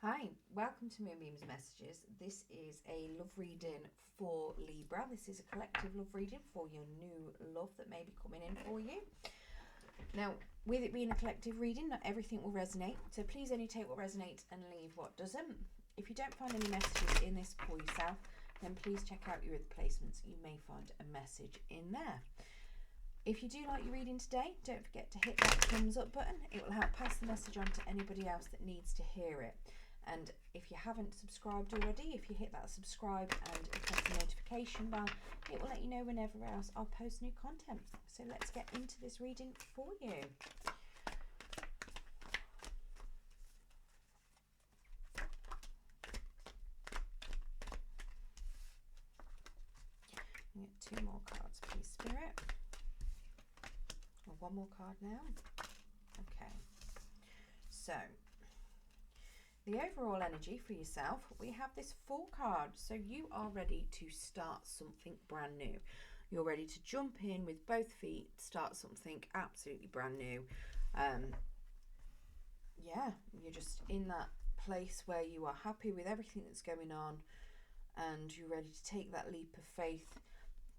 Hi, welcome to Moonbeam's Messages. This is a love reading for Libra. This is a collective love reading for your new love that may be coming in for you. Now, with it being a collective reading, not everything will resonate, so please only take what resonates and leave what doesn't. If you don't find any messages in this for yourself, then please check out your other placements. You may find a message in there. If you do like your reading today, don't forget to hit that thumbs up button. It will help pass the message on to anybody else that needs to hear it. And if you haven't subscribed already, if you hit that subscribe and press the notification bell, it will let you know whenever else I'll post new content. So let's get into this reading for you. Get 2 more cards, please, Spirit. Or 1 more card now. Okay. So, the overall energy for yourself, we have this 4 card. So you are ready to start something brand new. You're ready to jump in with both feet, start something absolutely brand new. Yeah, you're just in that place where you are happy with everything that's going on and you're ready to take that leap of faith.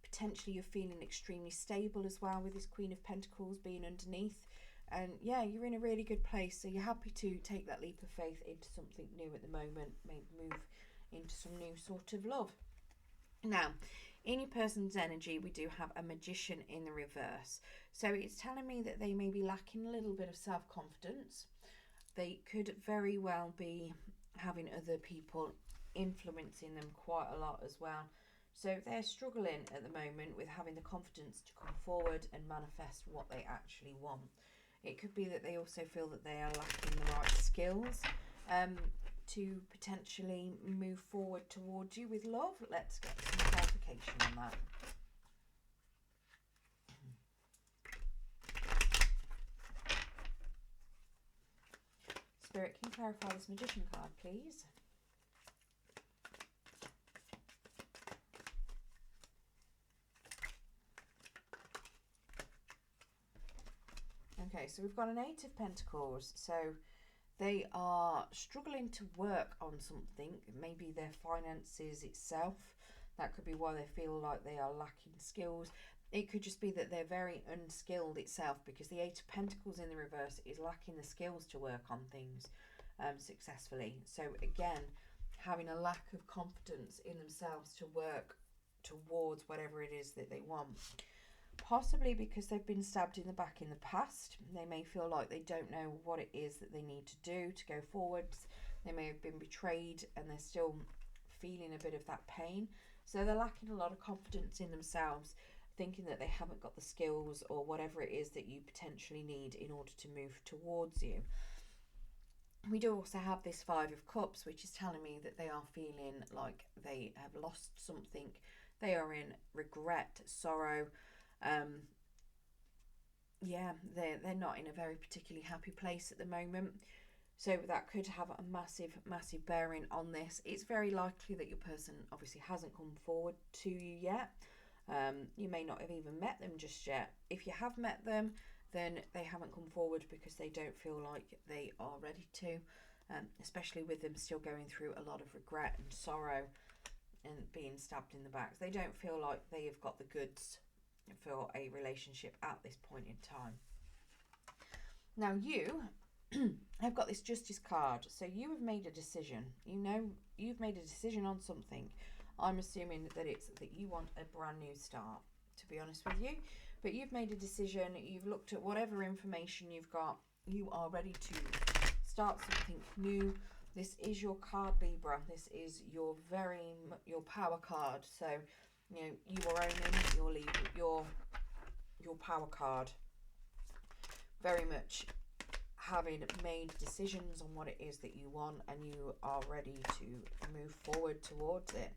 Potentially you're feeling extremely stable as well with this Queen of Pentacles being underneath. And yeah, you're in a really good place, so you're happy to take that leap of faith into something new at the moment, maybe move into some new sort of love. Now, in your person's energy, we do have a Magician in the reverse. So it's telling me that they may be lacking a little bit of self-confidence. They could very well be having other people influencing them quite a lot as well. So they're struggling at the moment with having the confidence to come forward and manifest what they actually want. It could be that they also feel that they are lacking the right skills to potentially move forward towards you with love. Let's get some clarification on that. Spirit, can you clarify this Magician card, please? Okay, so we've got an 8 of Pentacles. So they are struggling to work on something, maybe their finances itself. That could be why they feel like they are lacking skills. It could just be that they're very unskilled itself, because the 8 of Pentacles in the reverse is lacking the skills to work on things successfully. So again, having a lack of confidence in themselves to work towards whatever it is that they want. Possibly because they've been stabbed in the back in the past. They may feel like they don't know what it is that they need to do to go forwards. They may have been betrayed and they're still feeling a bit of that pain. So they're lacking a lot of confidence in themselves, thinking that they haven't got the skills or whatever it is that you potentially need in order to move towards you. We do also have this 5 of Cups, which is telling me that they are feeling like they have lost something. They are in regret, sorrow. Yeah, they're not in a very particularly happy place at the moment. So that could have a massive bearing on this. It's very likely that your person obviously hasn't come forward to you yet. You may not have even met them just yet. If you have met them, then they haven't come forward because they don't feel like they are ready to, especially with them still going through a lot of regret and sorrow and being stabbed in the back. They don't feel like they have got the goods for a relationship at this point in time. Now you have got this Justice card, so you have made a decision. You know, you've made a decision on something. I'm assuming that it's that you want a brand new start, to be honest with you. But you've made a decision, you've looked at whatever information you've got, you are ready to start something new. This is your card, Libra. This is your power card. So you know, you are owning your power card. Very much having made decisions on what it is that you want, and you are ready to move forward towards it.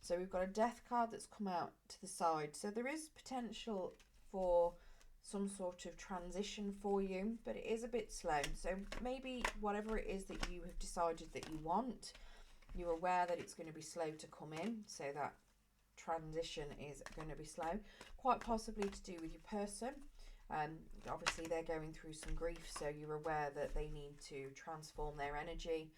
So we've got a Death card that's come out to the side. So there is potential for some sort of transition for you, but it is a bit slow. So maybe whatever it is that you have decided that you want, you're aware that it's going to be slow to come in. So that transition is going to be slow, quite possibly to do with your person. Obviously they're going through some grief, so you're aware that they need to transform their energy.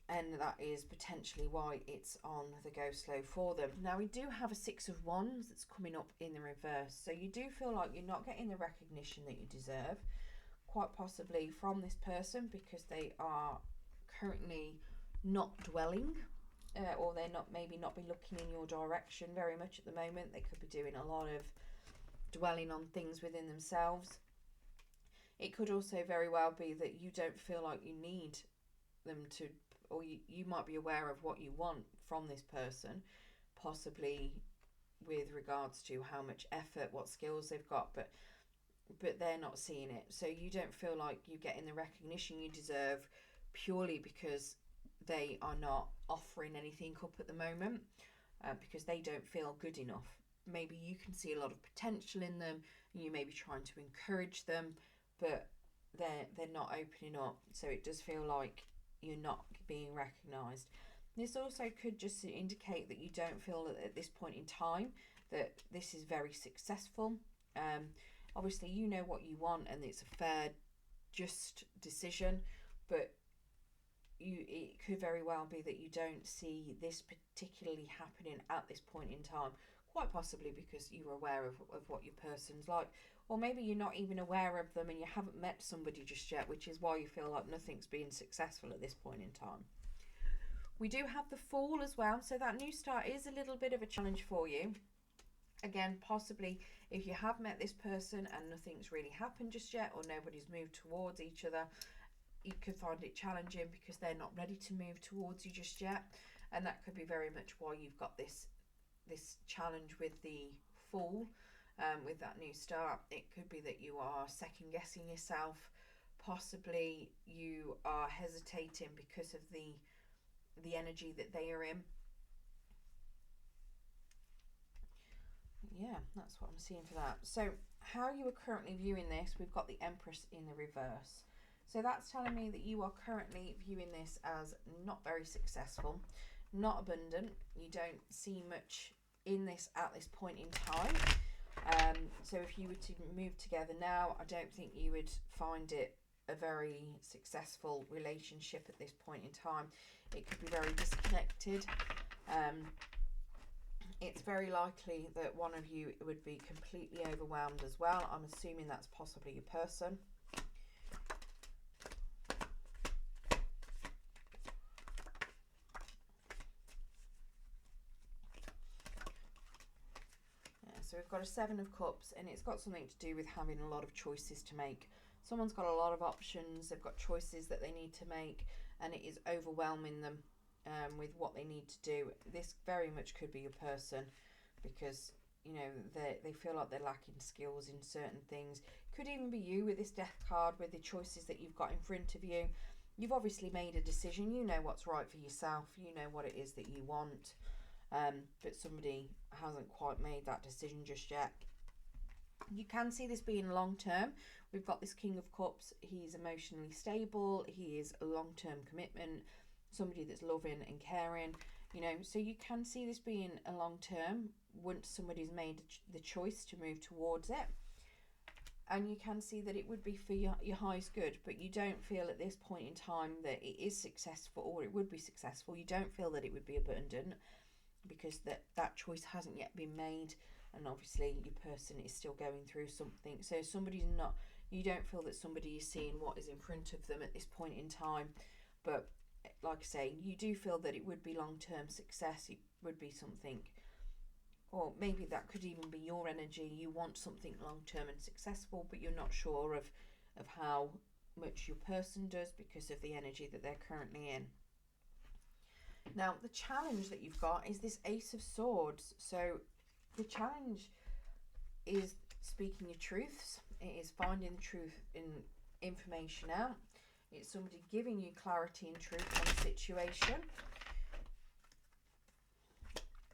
And that is potentially why it's on the go slow for them. Now, we do have a Six of Wands that's coming up in the reverse. So you do feel like you're not getting the recognition that you deserve, quite possibly from this person, because they are currently not dwelling, or they're not, maybe not be looking in your direction very much at the moment. They could be doing a lot of dwelling on things within themselves. It could also very well be that you don't feel like you need them to, or you might be aware of what you want from this person, possibly with regards to how much effort, what skills they've got, but they're not seeing it. So you don't feel like you're getting the recognition you deserve purely because they are not offering anything up at the moment, because they don't feel good enough. Maybe you can see a lot of potential in them, and you may be trying to encourage them, but they're not opening up. So it does feel like you're not being recognised. This also could just indicate that you don't feel that at this point in time that this is very successful. Obviously, you know what you want, and it's a fair, just decision, but it could very well be that you don't see this particularly happening at this point in time, quite possibly because you're aware of what your person's like, or maybe you're not even aware of them and you haven't met somebody just yet, which is why you feel like nothing's being successful at this point in time. We do have the Fool as well, so that new start is a little bit of a challenge for you. Again, possibly if you have met this person and nothing's really happened just yet, or nobody's moved towards each other, you could find it challenging because they're not ready to move towards you just yet, and that could be very much why you've got this challenge with the Fool. With that new start, it could be that you are second guessing yourself, possibly you are hesitating because of the energy that they are in. Yeah, that's what I'm seeing for that. So how you are currently viewing this, we've got the Empress in the reverse. So that's telling me that you are currently viewing this as not very successful, not abundant. You don't see much in this at this point in time. So if you were to move together now, I don't think you would find it a very successful relationship at this point in time. It could be very disconnected. It's very likely that one of you would be completely overwhelmed as well. I'm assuming that's possibly your person. So we've got a Seven of Cups, and it's got something to do with having a lot of choices to make. Someone's got a lot of options, they've got choices that they need to make, and it is overwhelming them with what they need to do. This very much could be your person, because you know they feel like they're lacking skills in certain things. Could even be you with this Death card, with the choices that you've got in front of you. You've obviously made a decision, you know what's right for yourself, you know what it is that you want. But somebody hasn't quite made that decision just yet. You can see this being long term. We've got this King of Cups. He's emotionally stable. He is a long-term commitment, somebody that's loving and caring, you know. So you can see this being a long term once somebody's made the choice to move towards it. And you can see that it would be for your highest good, but you don't feel at this point in time that it is successful, or it would be successful. You don't feel that it would be abundant, because that choice hasn't yet been made, and obviously your person is still going through something. So somebody's not, you don't feel that somebody is seeing what is in front of them at this point in time, but like I say, you do feel that it would be long-term success. It would be something, or maybe that could even be your energy. You want something long-term and successful, but you're not sure of how much your person does because of the energy that they're currently in. Now, the challenge that you've got is this Ace of Swords. So the challenge is speaking your truths. It is finding the truth in information out. It's somebody giving you clarity and truth on the situation.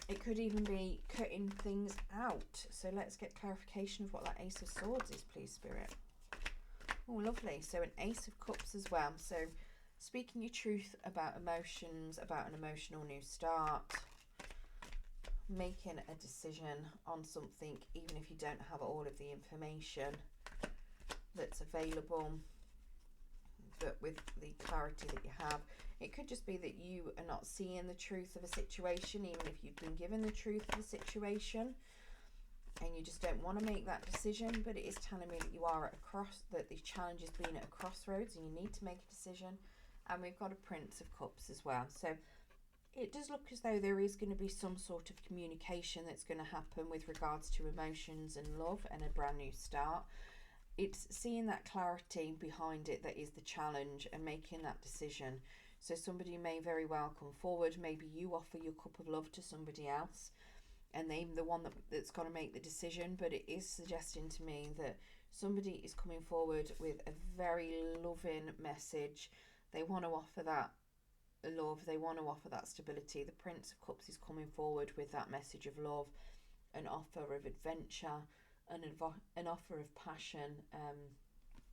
It could even be cutting things out. So let's get clarification of what that Ace of Swords is, please, Spirit. Oh, lovely. So an Ace of Cups as well. So speaking your truth about emotions, about an emotional new start, making a decision on something, even if you don't have all of the information that's available. that with the clarity that you have, it could just be that you are not seeing the truth of a situation, even if you've been given the truth of the situation, and you just don't want to make that decision. But it is telling me that you are at that the challenge has been at a crossroads and you need to make a decision. And we've got a Prince of Cups as well. So it does look as though there is going to be some sort of communication that's going to happen with regards to emotions and love and a brand new start. It's seeing that clarity behind it that is the challenge, and making that decision. So somebody may very well come forward. Maybe you offer your cup of love to somebody else, and they're the one that's got to make the decision. But it is suggesting to me that somebody is coming forward with a very loving message. They want to offer that love, they want to offer that stability. The Prince of Cups is coming forward with that message of love, an offer of adventure, an offer of passion.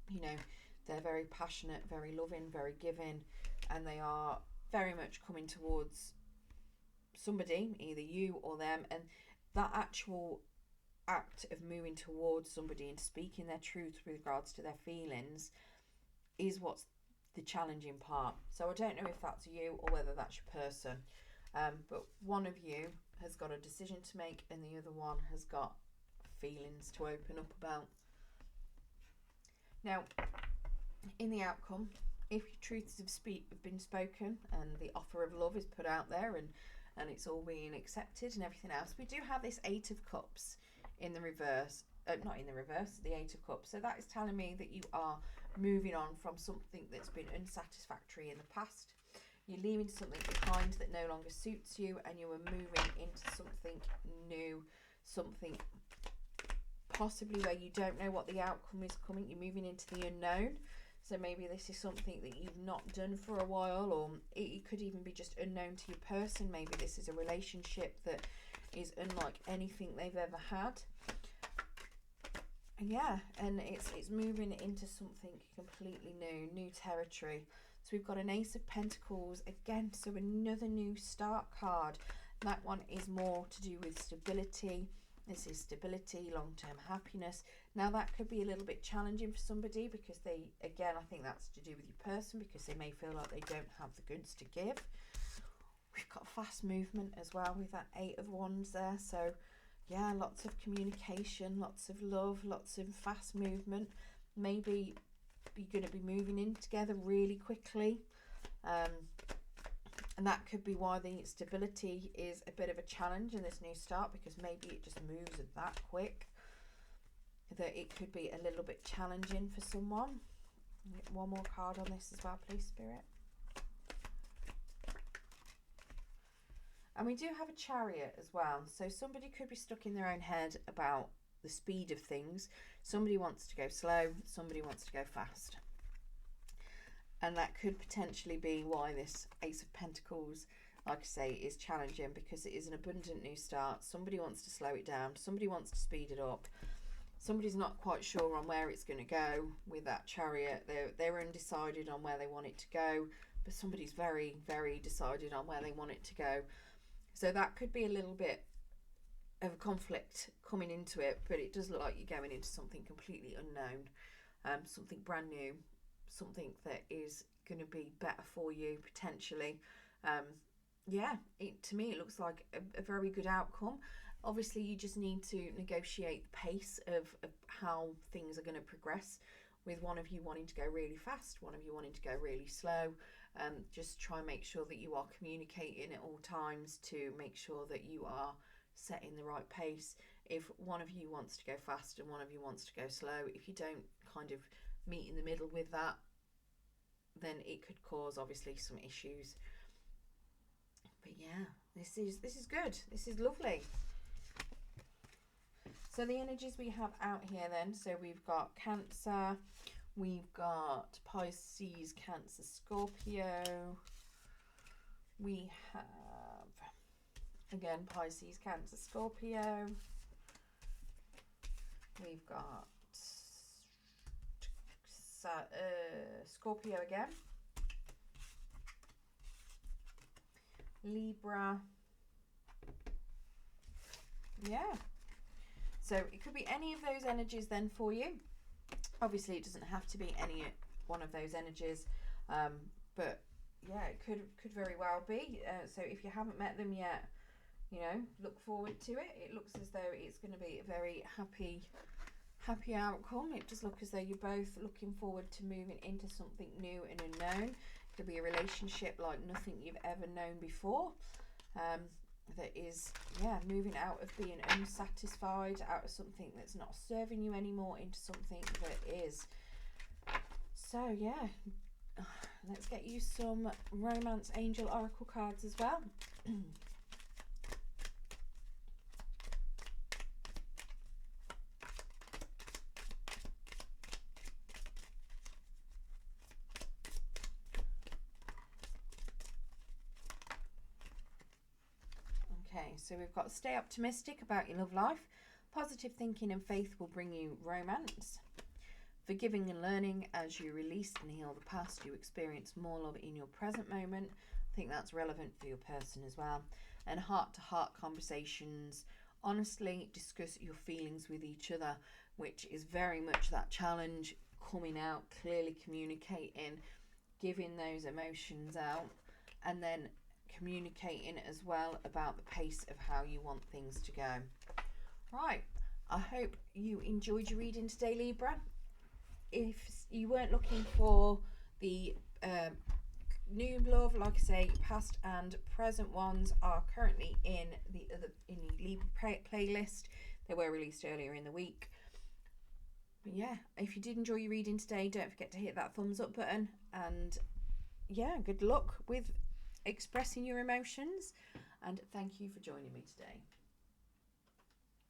You know, they're very passionate, very loving, very giving, and they are very much coming towards somebody, either you or them. And that actual act of moving towards somebody and speaking their truth with regards to their feelings is what's the challenging part. So I don't know if that's you or whether that's your person, but one of you has got a decision to make and the other one has got feelings to open up about. Now, in the outcome, if your truths have been spoken and the offer of love is put out there and it's all being accepted and everything else, we do have this Eight of Cups in the reverse. Not in the reverse, the Eight of Cups. So that is telling me that you are moving on from something that's been unsatisfactory in the past. You're leaving something behind that no longer suits you, and you are moving into something new, something possibly where you don't know what the outcome is coming. You're moving into the unknown. So maybe this is something that you've not done for a while, or it could even be just unknown to your person. Maybe this is a relationship that is unlike anything they've ever had. Yeah, and it's moving into something completely new territory. So we've got an Ace of Pentacles again, so another new start card. That one is more to do with stability. This is stability, long-term happiness. Now that could be a little bit challenging for somebody, because I think that's to do with your person, because they may feel like they don't have the goods to give. We've got fast movement as well with that Eight of Wands there. So yeah, lots of communication, lots of love, lots of fast movement. Maybe you're going to be moving in together really quickly. And that could be why the stability is a bit of a challenge in this new start, because maybe it just moves that quick that it could be a little bit challenging for someone. Get one more card on this as well, please, Spirit. And we do have a Chariot as well. So somebody could be stuck in their own head about the speed of things. Somebody wants to go slow, somebody wants to go fast. And that could potentially be why this Ace of Pentacles, like I say, is challenging, because it is an abundant new start. Somebody wants to slow it down, somebody wants to speed it up. Somebody's not quite sure on where it's going to go with that Chariot. They're undecided on where they want it to go, but somebody's very, very decided on where they want it to go. So that could be a little bit of a conflict coming into it, but it does look like you're going into something completely unknown, something brand new, something that is going to be better for you potentially. Yeah, to me it looks like a very good outcome. Obviously you just need to negotiate the pace of how things are going to progress, with one of you wanting to go really fast, one of you wanting to go really slow. Just try and make sure that you are communicating at all times to make sure that you are setting the right pace. If one of you wants to go fast and one of you wants to go slow, if you don't kind of meet in the middle with that, then it could cause obviously some issues. But yeah, this is good. This is lovely. So the energies we have out here then, so we've got Cancer, we've got Pisces, Cancer, Scorpio. We have, again, Pisces, Cancer, Scorpio. We've got Scorpio again. Libra. Yeah. So it could be any of those energies then for you. Obviously it doesn't have to be any one of those energies. But yeah, it could very well be. So if you haven't met them yet, you know, look forward to it. It looks as though it's going to be a very happy outcome. It does look as though you're both looking forward to moving into something new and unknown. It could be a relationship like nothing you've ever known before. That is, yeah, moving out of being unsatisfied, out of something that's not serving you anymore, into something that is. So yeah, let's get you some Romance Angel Oracle cards as well. Okay, so we've got stay optimistic about your love life. Positive thinking and faith will bring you romance. Forgiving and learning. As you release and heal the past, you experience more love in your present moment. I think that's relevant for your person as well. And heart-to-heart conversations. Honestly discuss your feelings with each other, which is very much that challenge, coming out, clearly communicating, giving those emotions out, and then communicating as well about the pace of how you want things to go. Right, I hope you enjoyed your reading today, Libra. If you weren't looking for the new love, like I say, past and present ones are currently in the Libra playlist. They were released earlier in the week. But yeah, if you did enjoy your reading today, don't forget to hit that thumbs up button, and yeah, good luck with expressing your emotions, and thank you for joining me today.